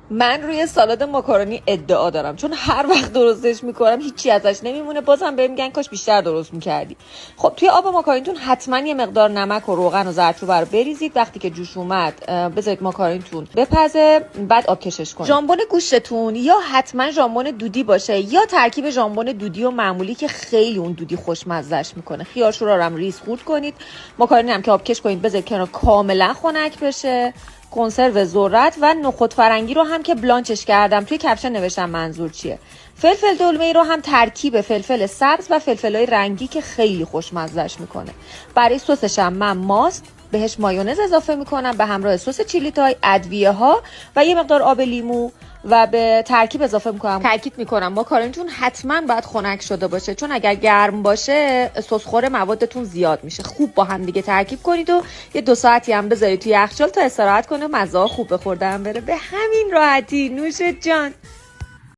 من روی سالاد ماکارونی ادعا دارم، چون هر وقت درستش میکنم هیچی ازش نمیمونه، بازم بهم میگن کاش بیشتر درست میکردی. خب توی آب ماکارونیتون حتما یه مقدار نمک و روغن و زردچوبه رو بریزید. وقتی که جوش اومد بذارید ماکارونیتون بپزه، بعد آب کشش کنید. ژامبون گوشتتون یا حتما ژامبون دودی باشه یا ترکیب ژامبون دودی و معمولی که خیلی اون دودی خوشمزه‌اش میکنه. خیار شورا رو هم ریز خورد کنید. ماکارونی هم که آب کش کنید بذارید کنار کاملا خنک بشه. کنسرو ذرت و نخود فرنگی رو هم که بلانچش کردم توی کپشن نوشتم منظور چیه. فلفل دلمه‌ای رو هم ترکیب فلفل سبز و فلفلای رنگی که خیلی خوشمزه‌اش میکنه. برای سسش هم من ماست بهش مایونز اضافه میکنم به همراه سس چیلیتای، ادویه ها و یه مقدار آب لیمو و به ترکیب اضافه میکنم. تاکید میکنم ماکارونیتون حتما باید خنک شده باشه، چون اگر گرم باشه سسخور موادتون زیاد میشه. خوب با هم دیگه ترکیب کنید و یه 2 ساعتی هم بذارید توی یخچال تا استراحت کنه، مزه خوب به خوردن بره. به همین راحتی. نوش جان.